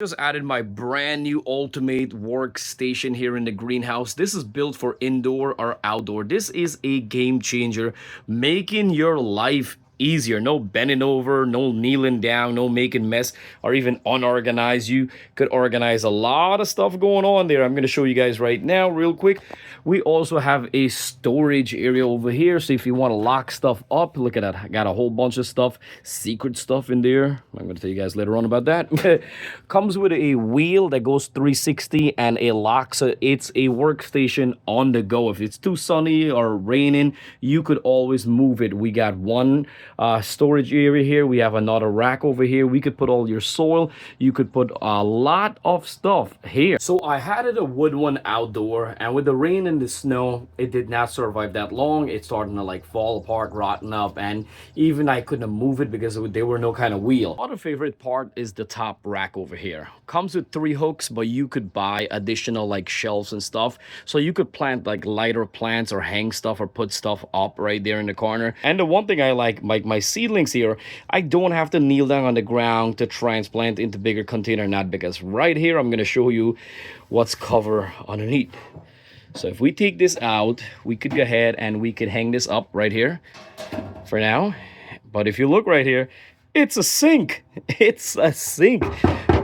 Just added my brand new ultimate workstation here in the greenhouse. This is built for indoor or outdoor. This is a game changer, making your life easier. No bending over, no kneeling down, no making mess or even unorganized. You could organize a lot of stuff going on there. I'm going to show you guys right now real quick. We also have a storage area over here. So if you want to lock stuff up, look at that. I got a whole bunch of stuff, secret stuff in there. I'm going to tell you guys later on about that. Comes with a wheel that goes 360 and a lock. So it's a workstation on the go. If it's too sunny or raining, you could always move it. We got one storage area here. We have another rack over here. We could put all your soil. You could put a lot of stuff here. So I had it a wood one outdoor, and with the rain and the snow, it did not survive that long. It's starting to like fall apart, rotten up, and even I couldn't move it because there were no kind of wheel. Other favorite part is the top rack over here. Comes with 3 hooks, but you could buy additional like shelves and stuff. So you could plant like lighter plants or hang stuff or put stuff up right there in the corner. And the one thing I like my seedlings here, I don't have to kneel down on the ground to transplant into bigger container, not because right here I'm going to show you what's covered underneath. So if we take this out, we could go ahead and we could hang this up right here for now. But if you look right here, it's a sink. It's a sink.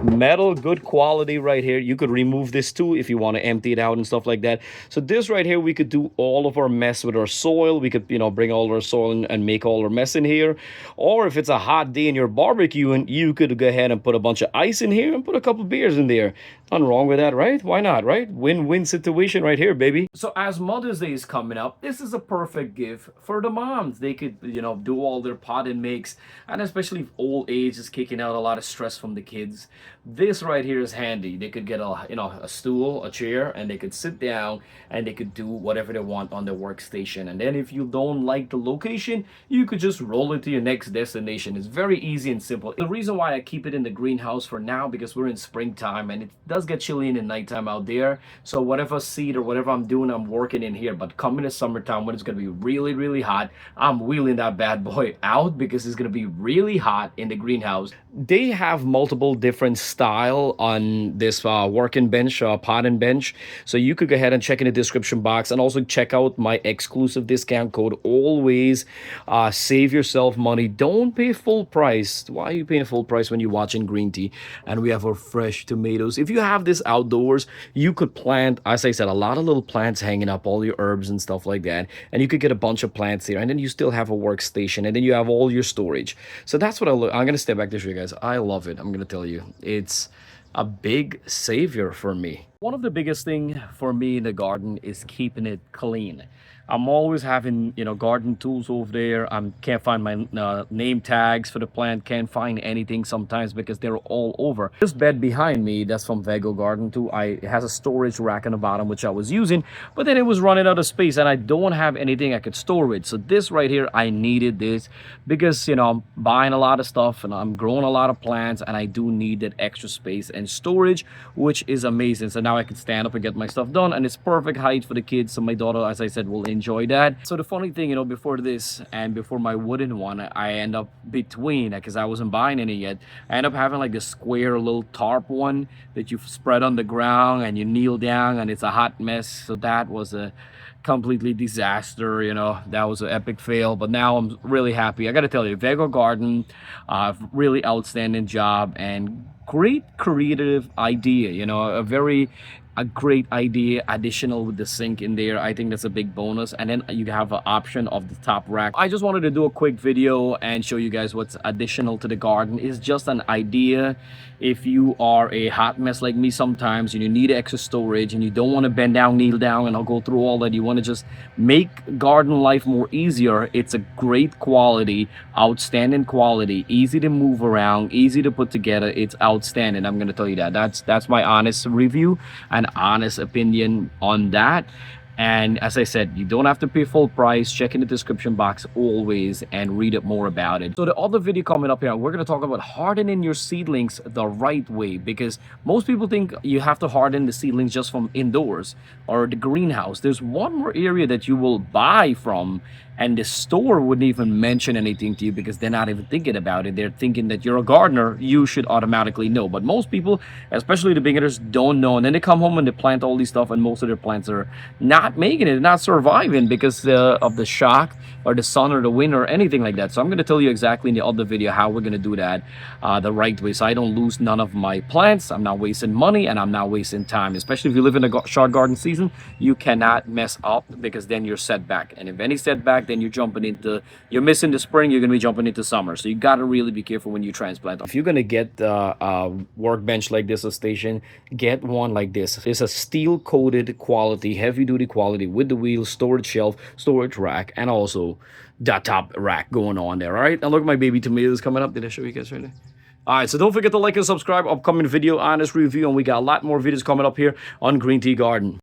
Metal, good quality right here. You could remove this too if you want to empty it out and stuff like that. So this right here, we could do all of our mess with our soil. We could, bring all our soil and make all our mess in here. Or if it's a hot day and you're barbecuing, you could go ahead and put a bunch of ice in here and put a couple beers in there. Nothing wrong with that, right? Why not, right? Win-win situation right here, baby. So as Mother's Day is coming up, this is a perfect gift for the moms. They could, do all their pot and makes, and especially if old age is kicking out a lot of stress from the kids. This right here is handy. They could get a stool, a chair, and they could sit down and they could do whatever they want on their workstation. And then if you don't like the location, you could just roll it to your next destination. It's very easy and simple. The reason why I keep it in the greenhouse for now, because we're in springtime and it does get chilly in the nighttime out there. So whatever seed or whatever I'm doing, I'm working in here. But coming to summertime when it's gonna be really, really hot, I'm wheeling that bad boy out because it's gonna be really hot in the greenhouse. They have multiple different style on this working bench, pot and bench. So you could go ahead and check in the description box and also check out my exclusive discount code. Always save yourself money. Don't pay full price. Why are you paying full price when you're watching green tea? And we have our fresh tomatoes. If you have this outdoors, you could plant, as I said, a lot of little plants hanging up, all your herbs and stuff like that. And you could get a bunch of plants here. And then you still have a workstation. And then you have all your storage. So that's what I'm going to step back to show you guys. I love it. I'm going to tell you. It's a big savior for me. One of the biggest thing for me in the garden is keeping it clean. I'm always having, garden tools over there. I can't find my name tags for the plant. Can't find anything sometimes because they're all over. This bed behind me, that's from Vego Garden too. It has a storage rack on the bottom, which I was using, but then it was running out of space and I don't have anything I could store it. So this right here, I needed this because, I'm buying a lot of stuff and I'm growing a lot of plants and I do need that extra space and storage, which is amazing. So now I can stand up and get my stuff done and it's perfect height for the kids. So my daughter, as I said, will enjoy that. So the funny thing, before this and before my wooden one, I end up between, because I wasn't buying any yet, I end up having like this square little tarp one that you spread on the ground and you kneel down and it's a hot mess. So that was a completely disaster. That was an epic fail, but now I'm really happy. I gotta tell you, Vego Garden, really outstanding job and great creative idea. A great idea additional with the sink in there. I think that's a big bonus. And then you have an option of the top rack. I just wanted to do a quick video and show you guys what's additional to the garden. It's just an idea. If you are a hot mess like me sometimes and you need extra storage and you don't want to bend down, kneel down, and I'll go through all that, you want to just make garden life more easier. It's a great quality, outstanding quality, easy to move around, easy to put together. It's outstanding. I'm going to tell you that. That's my honest review and honest opinion on that. And as I said, you don't have to pay full price. Check in the description box always and read up more about it. So the other video coming up here, we're going to talk about hardening your seedlings the right way, because most people think you have to harden the seedlings just from indoors or the greenhouse. There's one more area that you will buy from, and the store wouldn't even mention anything to you because they're not even thinking about it. They're thinking that you're a gardener, you should automatically know. But most people, especially the beginners, don't know. And then they come home and they plant all these stuff, and most of their plants are not making it, not surviving because of the shock or the sun or the wind or anything like that. So I'm going to tell you exactly in the other video how we're going to do that the right way, so I don't lose none of my plants. I'm not wasting money and I'm not wasting time. Especially if you live in a short garden season, you cannot mess up, because then you're set back. And if any setback, then you're missing the spring, you're going to be jumping into summer. So you got to really be careful when you transplant. If you're going to get a workbench like this, a station, get one like this. It's a steel coated quality, heavy duty quality, with the wheels, storage shelf, storage rack, and also that top rack going on there. All right, now look at my baby tomatoes coming up. Did I show you guys right there? All right, so don't forget to like and subscribe. Upcoming video, honest review, and we got a lot more videos coming up here on Green Tea Garden.